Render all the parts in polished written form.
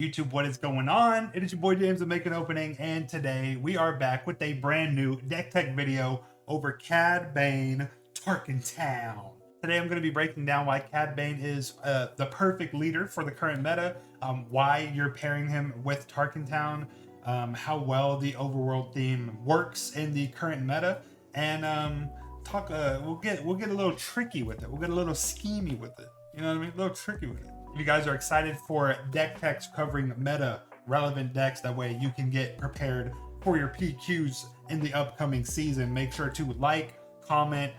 YouTube, what is going on? It is your boy James of Make an Opening, and today we are back with a brand new deck tech video over Cad Bane Tarkintown. Today I'm going to be breaking down why Cad Bane is the perfect leader for the current meta, why you're pairing him with Tarkintown, how well the overworld theme works in the current meta, and we'll get a little tricky with it. We'll get a little schemy with it. You know what I mean? A little tricky with it. If you guys are excited for deck techs covering meta relevant decks, that way you can get prepared for your PQs in the upcoming season, make sure to like, comment,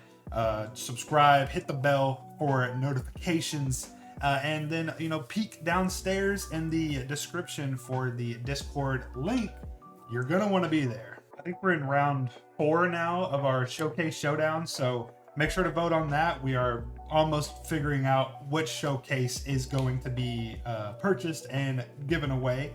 subscribe, hit the bell for notifications, and then peek downstairs in the description for the Discord link. You're gonna want to be there. I think we're in round 4 now of our showcase showdown, so make sure to vote on that. We are almost figuring out which showcase is going to be purchased and given away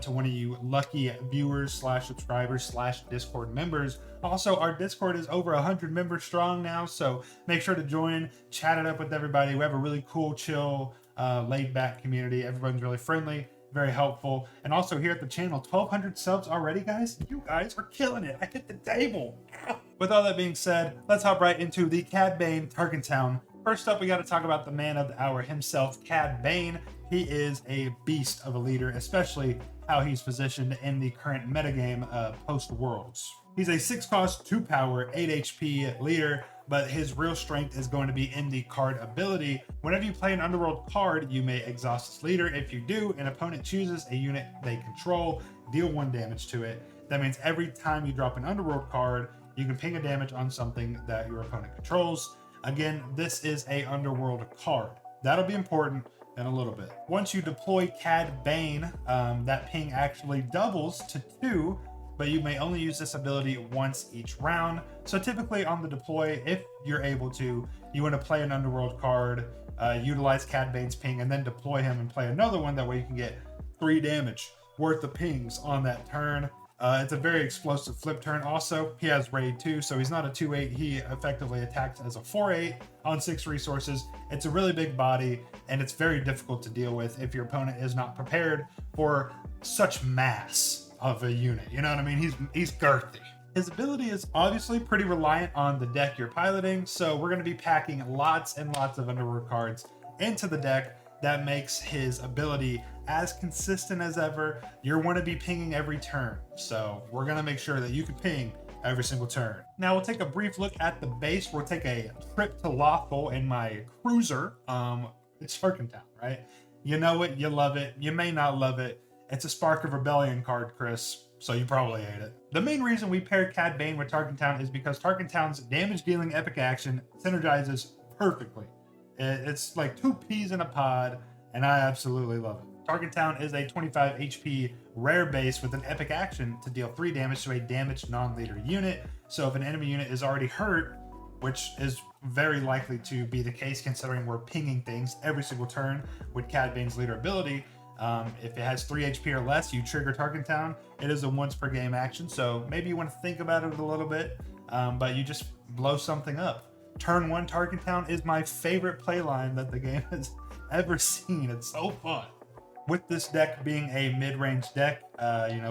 to one of you lucky viewers / subscribers / Discord members. Also, our Discord is over 100 members strong now, so make sure to join, chat it up with everybody. We have a really cool, chill, laid back community. Everyone's really friendly, very helpful. And also here at the channel, 1,200 subs already, guys. You guys are killing it. I hit the table. With all that being said, let's hop right into the Cad Bane Tarkintown. First up, we got to talk about the man of the hour himself, Cad Bane. He is a beast of a leader, especially how he's positioned in the current metagame post-Worlds. He's a 6-cost, 2-power, 8 HP leader, but his real strength is going to be in the card ability. Whenever you play an Underworld card, you may exhaust its leader. If you do, an opponent chooses a unit they control, deal 1 damage to it. That means every time you drop an Underworld card, you can ping a damage on something that your opponent controls. Again, this is a Underworld card. That'll be important in a little bit. Once you deploy Cad Bane, that ping actually doubles to 2, but you may only use this ability once each round. So typically on the deploy, if you're able to, you want to play an Underworld card, utilize Cad Bane's ping, and then deploy him and play another one. That way you can get 3 damage worth of pings on that turn. It's a very explosive flip turn. Also, he has raid too, so he's not a 2/8. He effectively attacks as a 4/8 on 6 resources. It's a really big body, and it's very difficult to deal with if your opponent is not prepared for such mass of a unit. You know what I mean? He's girthy. His ability is obviously pretty reliant on the deck you're piloting, so we're going to be packing lots and lots of Underworld cards into the deck. That makes his ability as consistent as ever. You're going to be pinging every turn, so we're going to make sure that you can ping every single turn. Now we'll take a brief look at the base. We'll take a trip to Lothal in my cruiser. It's Tarkintown, right? You know it, you love it, you may not love it. It's a Spark of Rebellion card, Chris, so you probably hate it. The main reason we paired Cad Bane with Tarkintown is because Tarkintown's damage dealing epic action synergizes perfectly. It's like 2 peas in a pod, and I absolutely love it. Tarkintown is a 25 HP rare base with an epic action to deal 3 damage to a damaged non-leader unit. So if an enemy unit is already hurt, which is very likely to be the case considering we're pinging things every single turn with Cad Bane's leader ability, if it has 3 HP or less, you trigger Tarkintown. It is a once per game action, so maybe you want to think about it a little bit, but you just blow something up. Turn 1 Tarkintown is my favorite playline that the game has ever seen. It's so fun. With this deck being a mid-range deck,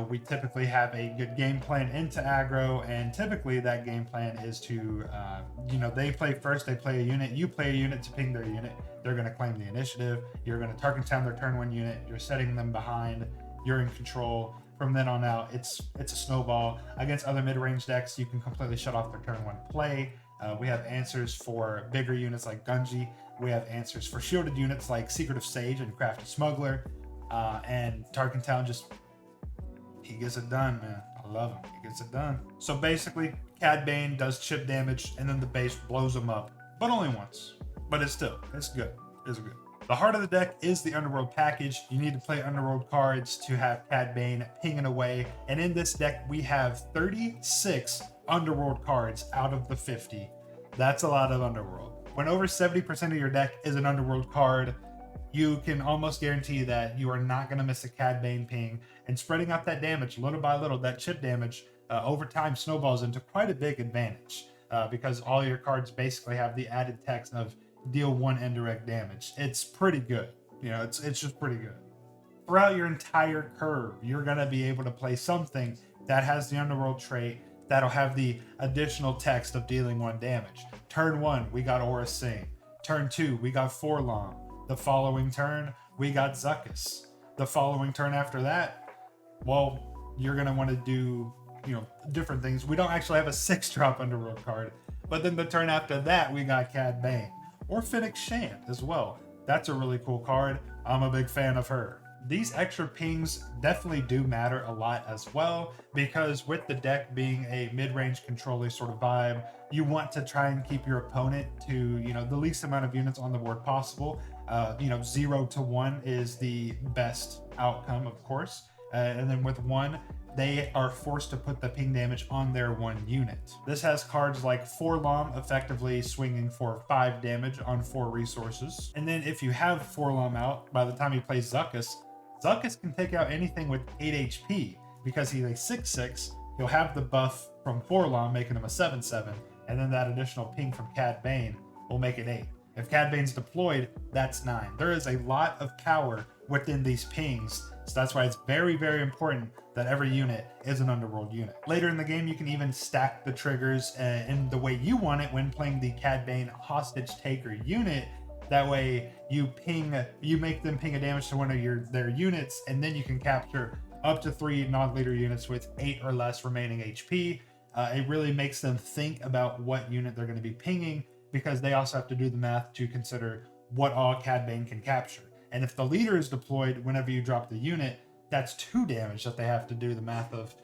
we typically have a good game plan into aggro, and typically that game plan is to, they play first, they play a unit, you play a unit to ping their unit, they're going to claim the initiative, you're going to Tarkintown their turn 1 unit, you're setting them behind, you're in control. From then on out, it's a snowball. Against other mid-range decks, you can completely shut off their turn 1 play. We have answers for bigger units like Gunji. We have answers for shielded units like Secretive Sage and Crafty Smuggler. And Tarkintown he gets it done, man. I love him. He gets it done. So basically, Cad Bane does chip damage, and then the base blows him up. But only once. But it's good. It's good. The heart of the deck is the Underworld Package. You need to play Underworld cards to have Cad Bane pinging away. And in this deck, we have 36 Underworld cards out of the 50. That's a lot of Underworld. When over 70% of your deck is an Underworld card, you can almost guarantee that you are not going to miss a Cad Bane ping. And spreading out that damage little by little, that chip damage, over time snowballs into quite a big advantage because all your cards basically have the added text of deal 1 indirect damage. It's pretty good. It's just pretty good. throughout your entire curve, you're going to be able to play something that has the Underworld trait that'll have the additional text of dealing 1 damage. Turn 1, we got Aura Sing. Turn 2, we got Forlom. The following turn, we got Zuckuss. The following turn after that, well, you're going to want to do, different things. We don't actually have a 6-drop Underworld card, but then the turn after that, we got Cad Bane or Phoenix Shant as well. That's a really cool card. I'm a big fan of her. These extra pings definitely do matter a lot as well, because with the deck being a mid-range control-y sort of vibe, you want to try and keep your opponent to, the least amount of units on the board possible. 0 to 1 is the best outcome, of course. And then with 1, they are forced to put the ping damage on their 1 unit. This has cards like Forlom effectively swinging for 5 damage on 4 resources. And then if you have Forlom out, by the time he plays Zuckuss, Zuckuss can take out anything with 8 HP because he's a 6/6. He'll have the buff from Forlom, making him a 7/7, and then that additional ping from Cad Bane will make it 8. If Cad Bane's deployed, that's 9. There is a lot of power within these pings, so that's why it's very, very important that every unit is an Underworld unit. Later in the game, you can even stack the triggers in the way you want it when playing the Cad Bane Hostage Taker unit. That way you make them ping a damage to one of their units, and then you can capture up to 3 non-leader units with 8 or less remaining HP. It really makes them think about what unit they're going to be pinging, because they also have to do the math to consider what all Cad Bane can capture. And if the leader is deployed whenever you drop the unit, that's 2 damage that they have to do the math of.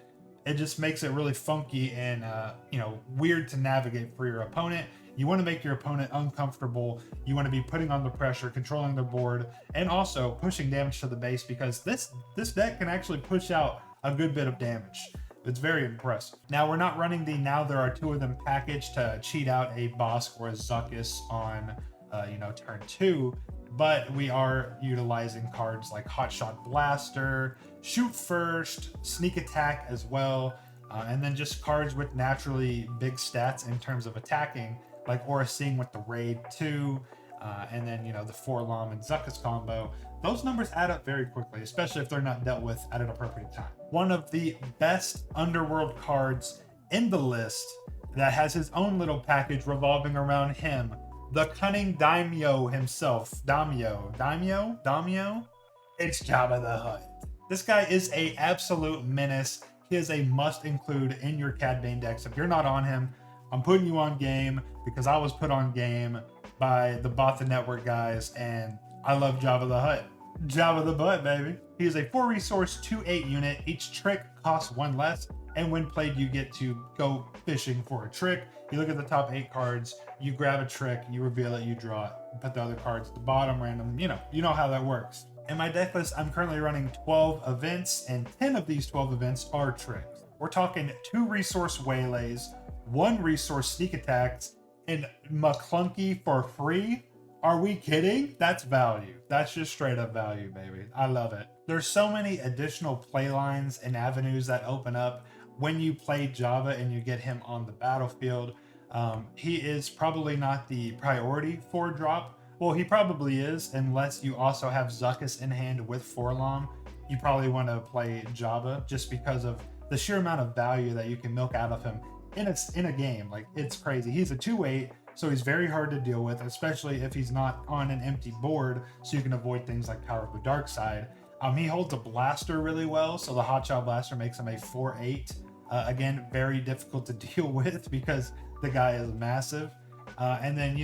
It just makes it really funky and weird to navigate for your opponent. You want to make your opponent uncomfortable. You want to be putting on the pressure, controlling the board, and also pushing damage to the base, because this deck can actually push out a good bit of damage. It's very impressive. Now, we're not running the Now There Are Two of Them package to cheat out a Bosk or a Zuckuss on turn 2, but we are utilizing cards like Hotshot Blaster, Shoot First, Sneak Attack as well, and then just cards with naturally big stats in terms of attacking, like Aura Sing with the Raid 2, and then the Forlom and Zuckuss combo. Those numbers add up very quickly, especially if they're not dealt with at an appropriate time. One of the best Underworld cards in the list that has his own little package revolving around him, the cunning Daimyo himself. Daimyo? It's Jabba the Hutt. This guy is a absolute menace. He is a must include in your Cad Bane decks. If you're not on him, I'm putting you on game, because I was put on game by the Boba4 Network guys, and I love Jabba the Hutt. Jabba the Butt, baby. He is a 4 resource 2/8 unit. Each trick costs 1 less, and when played, you get to go fishing for a trick. You look at the top 8 cards, you grab a trick, you reveal it, you draw it, put the other cards at the bottom, random. You know how that works. In my deck list, I'm currently running 12 events, and 10 of these 12 events are tricks. We're talking 2 resource waylays, 1 resource sneak attacks, and McClunky for free. Are we kidding? That's value. That's just straight up value, baby. I love it. There's so many additional play lines and avenues that open up when you play Jabba and you get him on the battlefield. He is probably not the priority for drop. Well, he probably is, unless you also have Zuckuss in hand with Forlom. You probably want to play Jabba just because of the sheer amount of value that you can milk out of him in a game. Like, it's crazy. He's a 2/8, so he's very hard to deal with, especially if he's not on an empty board, so you can avoid things like Power of the Dark Side. He holds a blaster really well, so the Hotshot Blaster makes him a 4/8. Again, very difficult to deal with because the guy is massive. And then,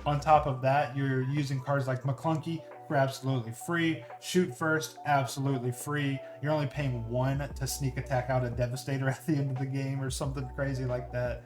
on top of that, you're using cards like McClunky for absolutely free. Shoot First, absolutely free. You're only paying 1 to sneak attack out a Devastator at the end of the game or something crazy like that.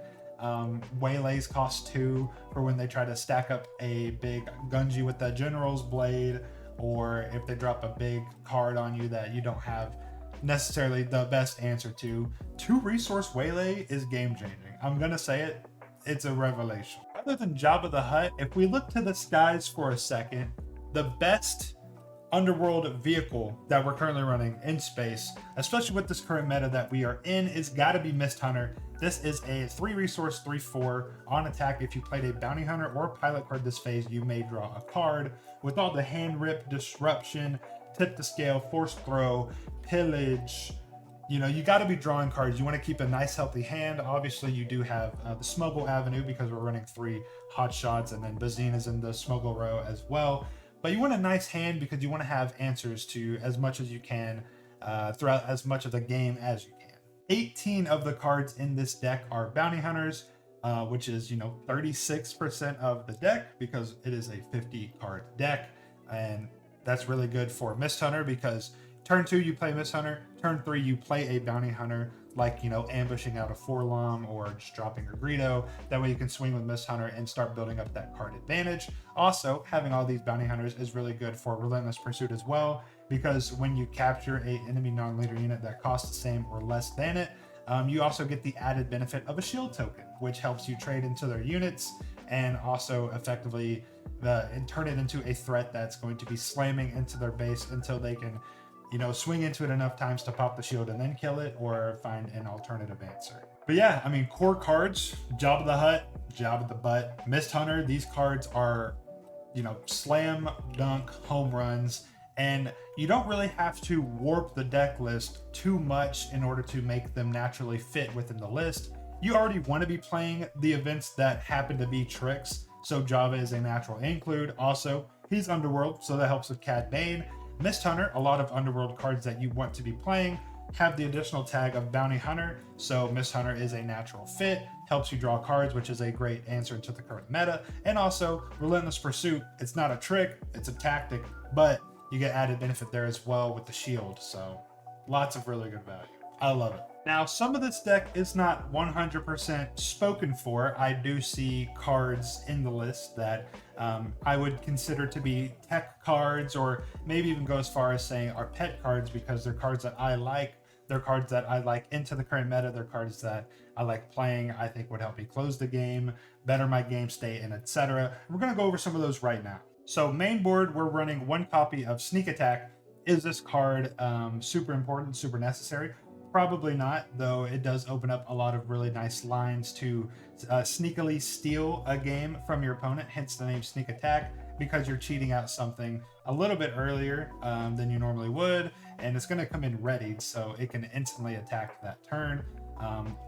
Waylays cost 2 for when they try to stack up a big Gunji with the General's Blade, or if they drop a big card on you that you don't have necessarily the best answer to. 2 resource Waylay is game changing. I'm gonna say it, it's a revelation. Other than Jabba the Hutt, if we look to the skies for a second, the best Underworld vehicle that we're currently running in space, especially with this current meta that we are in, is gotta be Mist Hunter. This is a 3 resource 3/4 on attack. If you played a bounty hunter or pilot card this phase, you may draw a card. With all the hand rip, disruption, tip the scale, force throw, pillage. You know, you got to be drawing cards. You want to keep a nice, healthy hand. Obviously, you do have the smuggle avenue because we're running 3 hot shots, and then Bazine is in the smuggle row as well. But you want a nice hand because you want to have answers to as much as you can throughout as much of the game as you can. 18 of the cards in this deck are bounty hunters, which is, you know, 36% of the deck because it is a 50 card deck. And that's really good for Mist Hunter because turn 2 you play Mist Hunter, turn 3 you play a bounty hunter, like, you know, ambushing out a Forlom or just dropping a Greedo. That way you can swing with Mist Hunter and start building up that card advantage. Also, having all these bounty hunters is really good for Relentless Pursuit as well, because when you capture a enemy non-leader unit that costs the same or less than it, you also get the added benefit of a shield token, which helps you trade into their units and also effectively turn it into a threat that's going to be slamming into their base until they can, you know, swing into it enough times to pop the shield and then kill it, or find an alternative answer. But yeah, I mean, core cards, Jabba the Hutt, Jabba the Butt, Mist Hunter, these cards are, you know, slam dunk home runs, and you don't really have to warp the deck list too much in order to make them naturally fit within the list. You already want to be playing the events that happen to be tricks, so Jabba is a natural include. Also, he's Underworld, so that helps with Cad Bane. Mist Hunter, a lot of Underworld cards that you want to be playing have the additional tag of Bounty Hunter, so Mist Hunter is a natural fit, helps you draw cards, which is a great answer to the current meta. And also, Relentless Pursuit, it's not a trick, it's a tactic, but you get added benefit there as well with the shield, so lots of really good value. I love it. Now, some of this deck is not 100% spoken for. I do see cards in the list that I would consider to be tech cards, or maybe even go as far as saying are pet cards, because they're cards that I like. They're cards that I like into the current meta. They're cards that I like playing, I think would help me close the game, better my game state, and etc. We're going to go over some of those right now. So main board, we're running 1 copy of Sneak Attack. Is this card super important, super necessary? Probably not, though it does open up a lot of really nice lines to sneakily steal a game from your opponent, hence the name Sneak Attack, because you're cheating out something a little bit earlier than you normally would, and it's going to come in readied, so it can instantly attack that turn.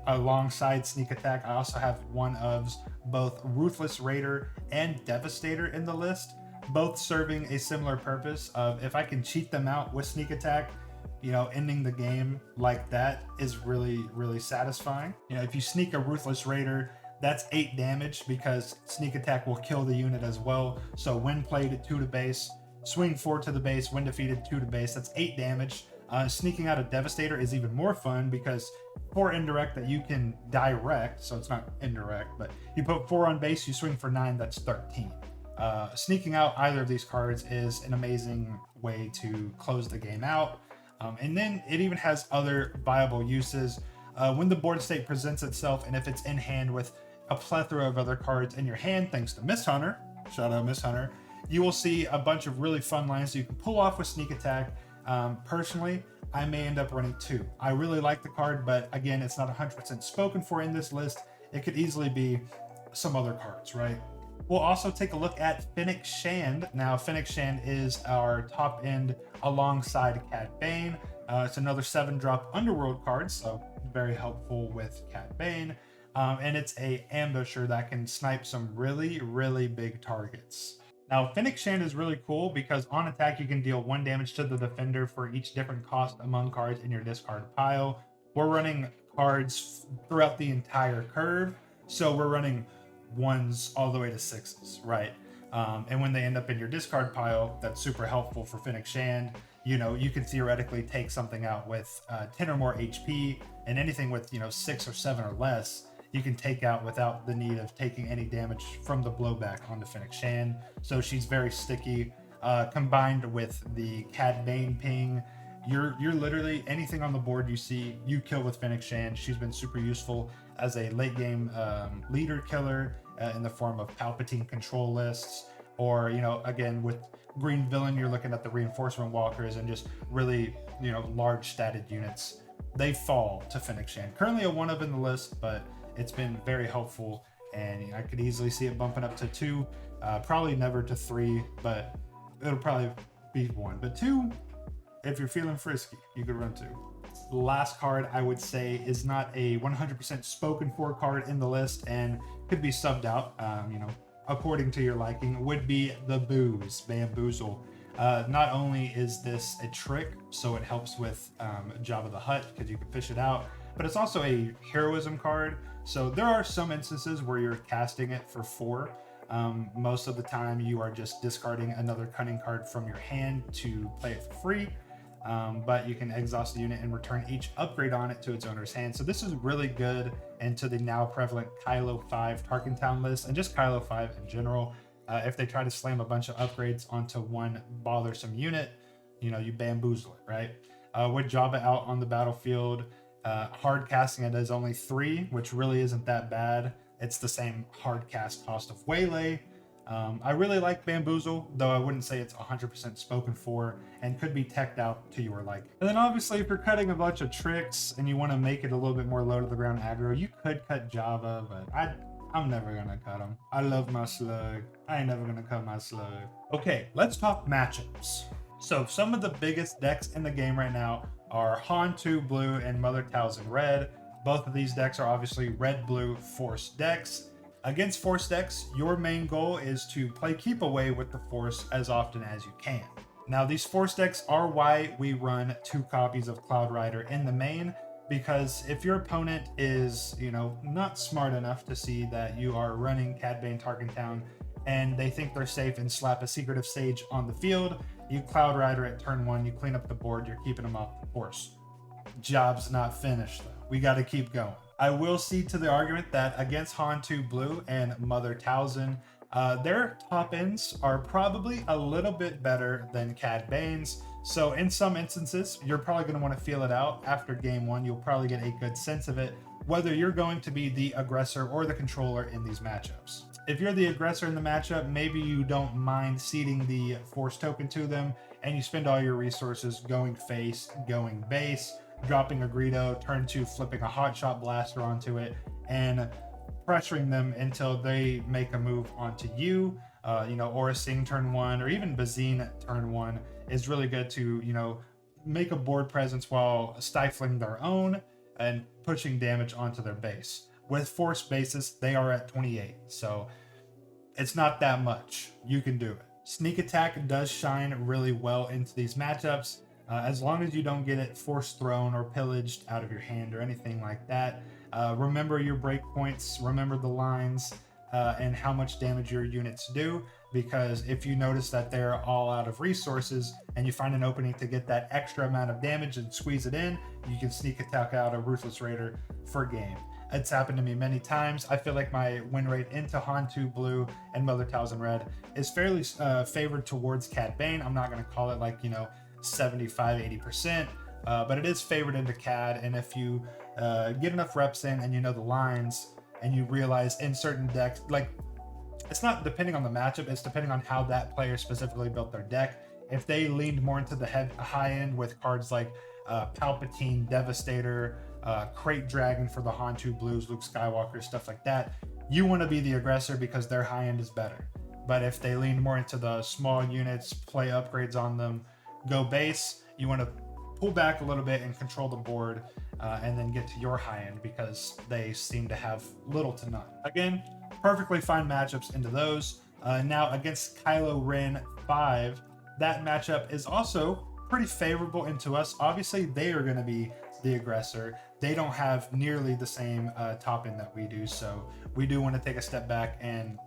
Alongside Sneak Attack, I also have one of both Ruthless Raider and Devastator in the list, both serving a similar purpose of, if I can cheat them out with Sneak Attack, you know, ending the game like that is really, really satisfying. You know, if you sneak a Ruthless Raider, that's 8 damage because Sneak Attack will kill the unit as well. So when played at 2 to base, swing 4 to the base, when defeated 2 to base, that's 8 damage. Sneaking out a Devastator is even more fun because 4 indirect that you can direct, so it's not indirect, but you put 4 on base, you swing for 9, that's 13. Sneaking out either of these cards is an amazing way to close the game out. And then it even has other viable uses. When the board state presents itself, and if it's in hand with a plethora of other cards in your hand, thanks to Mist Hunter, shout out Mist Hunter, you will see a bunch of really fun lines that you can pull off with Sneak Attack. Personally, I may end up running 2. I really like the card, but again, it's not 100% spoken for in this list. It could easily be some other cards, right? We'll also take a look at Fennec Shand. Now, Fennec Shand is our top end alongside Cad Bane. It's another 7-drop Underworld card, so very helpful with Cad Bane. And it's a ambusher that can snipe some really, really big targets. Now, Fennec Shand is really cool because on attack, you can deal 1 damage to the defender for each different cost among cards in your discard pile. We're running cards throughout the entire curve, so we're running 1s all the way to 6s, right? And when they end up in your discard pile, that's super helpful for Fennec Shand. You know, you can theoretically take something out with 10 or more HP, and anything with, you know, 6 or 7 or less, you can take out without the need of taking any damage from the blowback onto Fennec Shand. So she's very sticky. Combined with the Cad Bane ping, you're literally anything on the board you see, you kill with Fennec Shand. She's been super useful as a late game leader killer in the form of Palpatine control lists, or, you know, again with Green Villain, you're looking at the reinforcement walkers and just really, you know, large statted units. They fall to Fennec Shand. Currently a 1 of in the list, but it's been very helpful, and I could easily see it bumping up to 2, probably never to 3, but it'll probably be 1. But 2, if you're feeling frisky, you could run 2. The last card I would say is not a 100% spoken for card in the list and could be subbed out, according to your liking, would be the Booze, Bamboozle. Not only is this a trick, so it helps with Jabba the Hutt because you can fish it out, but it's also a heroism card. So there are some instances where you're casting it for 4. Most of the time you are just discarding another cunning card from your hand to play it for free. But you can exhaust the unit and return each upgrade on it to its owner's hand. So this is really good into the now prevalent Kylo5 Tarkintown list and just Kylo5 in general. If they try to slam a bunch of upgrades onto one bothersome unit, you bamboozle it, right? With Jabba out on the battlefield, hard casting it is only 3, which really isn't that bad. It's the same hard cast cost of Waylay. I really like Bamboozle, though I wouldn't say it's 100% spoken for and could be teched out to your liking. And then obviously if you're cutting a bunch of tricks and you want to make it a little bit more low to the ground aggro, you could cut Jabba, but I'm never gonna cut him. I love my slug. I ain't never gonna cut my slug. Okay, let's talk matchups. So some of the biggest decks in the game right now are Han2 Blue and Mother Talzin Red. Both of these decks are obviously red-blue Force decks. Against Force decks, your main goal is to play keep away with the Force as often as you can. Now these Force decks are why we run 2 copies of Cloud Rider in the main, because if your opponent is, not smart enough to see that you are running Cad Bane Tarkintown and they think they're safe and slap a Secretive Sage on the field, you Cloud Rider at turn 1, you clean up the board, you're keeping them off the course. Job's not finished though. We got to keep going. I will cede to the argument that against Han2 Blue and Mother Talzin, their top ends are probably a little bit better than Cad Bane's. So in some instances, you're probably going to want to feel it out. After game 1, you'll probably get a good sense of it, whether you're going to be the aggressor or the controller in these matchups. If you're the aggressor in the matchup, maybe you don't mind ceding the Force token to them, and you spend all your resources going face, going base, dropping a Greedo, turn 2 flipping a Hotshot Blaster onto it, and pressuring them until they make a move onto you, or a Sing turn 1, or even Bazine turn 1 is really good to, make a board presence while stifling their own and pushing damage onto their base. With Force bases, they are at 28, so it's not that much. You can do it. Sneak attack does shine really well into these matchups, as long as you don't get it Force thrown or pillaged out of your hand or anything like that. Remember your breakpoints, remember the lines, and how much damage your units do, because if you notice that they're all out of resources and you find an opening to get that extra amount of damage and squeeze it in, you can sneak attack out a Ruthless Raider for game. It's happened to me many times. I feel like my win rate into Han2 Blue and Mother Talzin Red is fairly favored towards Cad Bane. I'm not going to call it 75-80%, but it is favored into Cad. And if you get enough reps in and you know the lines and you realize in certain decks, it's not depending on the matchup, it's depending on how that player specifically built their deck. If they leaned more into the high end with cards like Palpatine, Devastator, Crate Dragon for the Han2 Blues, Luke Skywalker, stuff like that, you want to be the aggressor because their high end is better. But if they lean more into the small units, play upgrades on them, go base, you want to pull back a little bit and control the board, and then get to your high end because they seem to have little to none. Again, perfectly fine matchups into those. Now against Kylo 5, that matchup is also pretty favorable into us. Obviously, they are going to be the aggressor. They don't have nearly the same top end that we do, so we do want to take a step back and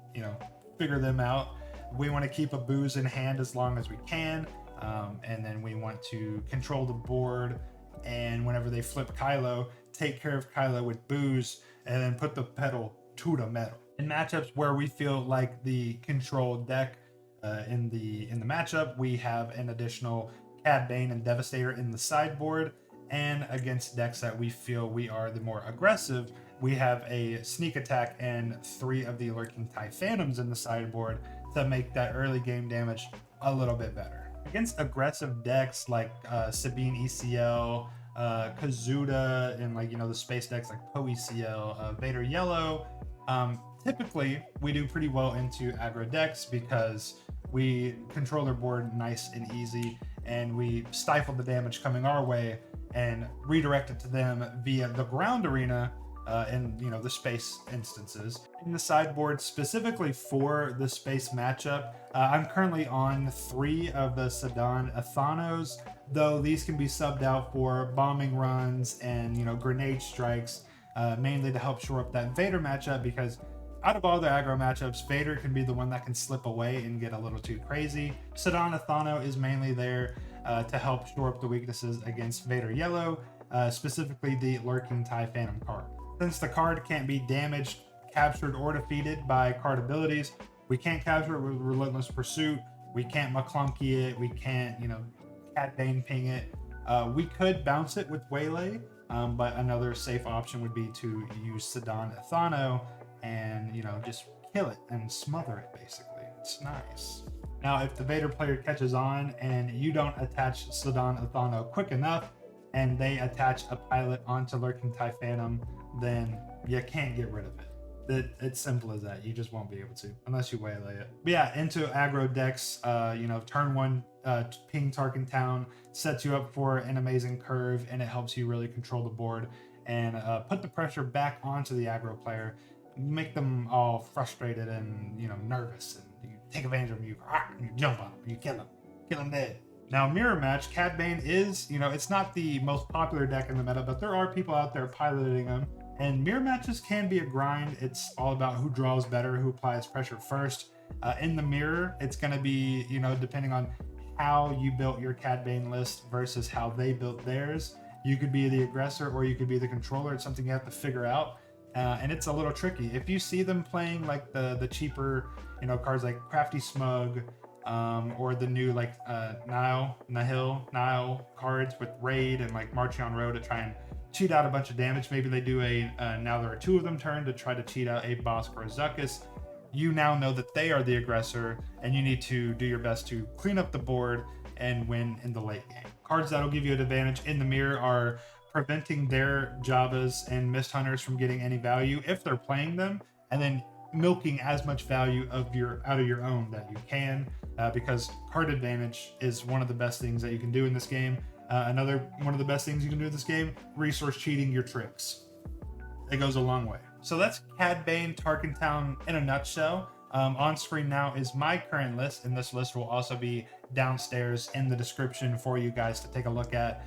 figure them out. We want to keep a booze in hand as long as we can, and then we want to control the board, and whenever they flip Kylo, take care of Kylo with booze and then put the pedal to the metal. In matchups where we feel like the controlled deck in the matchup, we have an additional Cad Bane and Devastator in the sideboard, and against decks that we feel we are the more aggressive, we have a Sneak Attack and 3 of the Lurking TIE Phantoms in the sideboard to make that early game damage a little bit better. Against aggressive decks like Sabine ECL, Kazuda, and the space decks like Poe ECL, Vader Yellow, typically we do pretty well into aggro decks because we control their board nice and easy, and we stifle the damage coming our way and redirect it to them via the ground arena in the space instances. In the sideboard specifically for the space matchup, I'm currently on 3 of the Sedan Athanos, though these can be subbed out for bombing runs and grenade strikes, mainly to help shore up that Vader matchup, because out of all the aggro matchups, Vader can be the one that can slip away and get a little too crazy. Sedan Athano is mainly there to help shore up the weaknesses against Vader Yellow, specifically the Lurking TIE Phantom card. Since the card can't be damaged, captured, or defeated by card abilities, we can't capture it with Relentless Pursuit, we can't McClunky it, we can't, Cad Bane ping it. We could bounce it with Waylay, but another safe option would be to use Sedan Athano and, just kill it and smother it, basically. It's nice. Now, if the Vader player catches on and you don't attach Sedan Athano quick enough, and they attach a pilot onto Lurking TIE Phantom, then you can't get rid of it. It's simple as that. You just won't be able to unless you waylay it. But yeah, into aggro decks, turn 1 ping Tarkintown sets you up for an amazing curve, and it helps you really control the board and put the pressure back onto the aggro player, make them all frustrated and nervous, and you take advantage of them. You jump up, you kill them dead. Now, Mirror Match, Cad Bane is, it's not the most popular deck in the meta, but there are people out there piloting them. And mirror matches can be a grind. It's all about who draws better, who applies pressure first. In the mirror, it's going to be, depending on how you built your Cad Bane list versus how they built theirs. You could be the aggressor or you could be the controller. It's something you have to figure out. And it's a little tricky. If you see them playing like the cheaper, cards like Crafty Smug, or the new like Nihil cards with Raid and like Marching on Road to try and cheat out a bunch of damage. Maybe they do now there are 2 of them turn to try to cheat out a Bosk or a Zuckuss. You now know that they are the aggressor, and you need to do your best to clean up the board and win in the late game. Cards that'll give you an advantage in the mirror are preventing their Jabbas and Mist Hunters from getting any value if they're playing them, and then milking as much value out of your own that you can, because card advantage is one of the best things that you can do in this game. Another one of the best things you can do in this game, resource cheating your tricks. It goes a long way. So that's Cad Bane Tarkintown in a nutshell. On screen now is my current list, and this list will also be downstairs in the description for you guys to take a look at.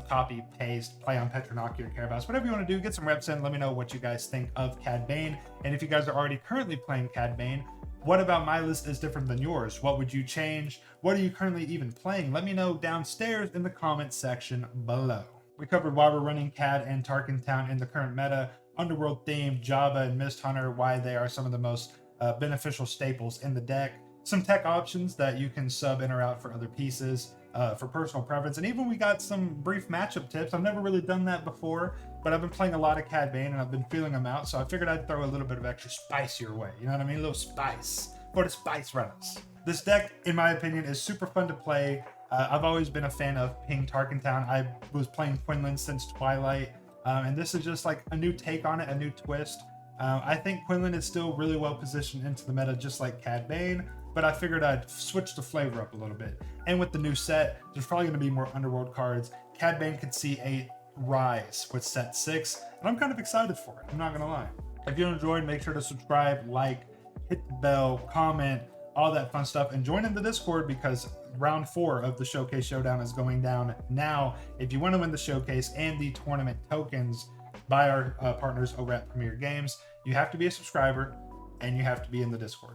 Copy, paste, play on Petronocular Carabass, whatever you want to do, get some reps in. Let me know what you guys think of Cad Bane. And if you guys are already currently playing Cad Bane, what about my list is different than yours? What would you change? What are you currently even playing? Let me know downstairs in the comments section below. We covered why we're running Cad and Tarkintown in the current meta, Underworld themed, Jabba and Mist Hunter, why they are some of the most beneficial staples in the deck, some tech options that you can sub in or out for other pieces, for personal preference, and even we got some brief matchup tips. I've never really done that before, but I've been playing a lot of Cad Bane and I've been feeling them out, so I figured I'd throw a little bit of extra spice your way. You know what I mean? A little spice for the spice runners. This deck, in my opinion, is super fun to play. I've always been a fan of Ping Tarkintown. I was playing Quinlan since Twilight, and this is just like a new take on it, a new twist. I think Quinlan is still really well positioned into the meta, just like Cad Bane, but I figured I'd switch the flavor up a little bit. And with the new set, there's probably going to be more Underworld cards. Cad Bane could see a rise with set 6, and I'm kind of excited for it. I'm not going to lie. If you enjoyed, make sure to subscribe, like, hit the bell, comment, all that fun stuff, and join in the Discord because round 4 of the Showcase Showdown is going down now. If you want to win the showcase and the tournament tokens by our partners over at Premier Games, you have to be a subscriber and you have to be in the Discord.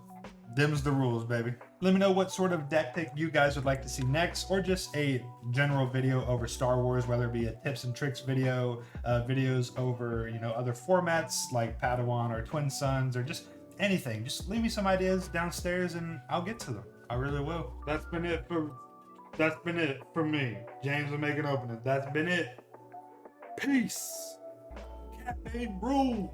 Them's the rules, baby. Let me know what sort of deck pick you guys would like to see next, or just a general video over Star Wars, whether it be a tips and tricks video, videos over, other formats like Padawan or Twin Suns, or just anything. Just leave me some ideas downstairs and I'll get to them. I really will. That's been it for me. James will make an opening. That's been it. Peace. Cad Bane rule.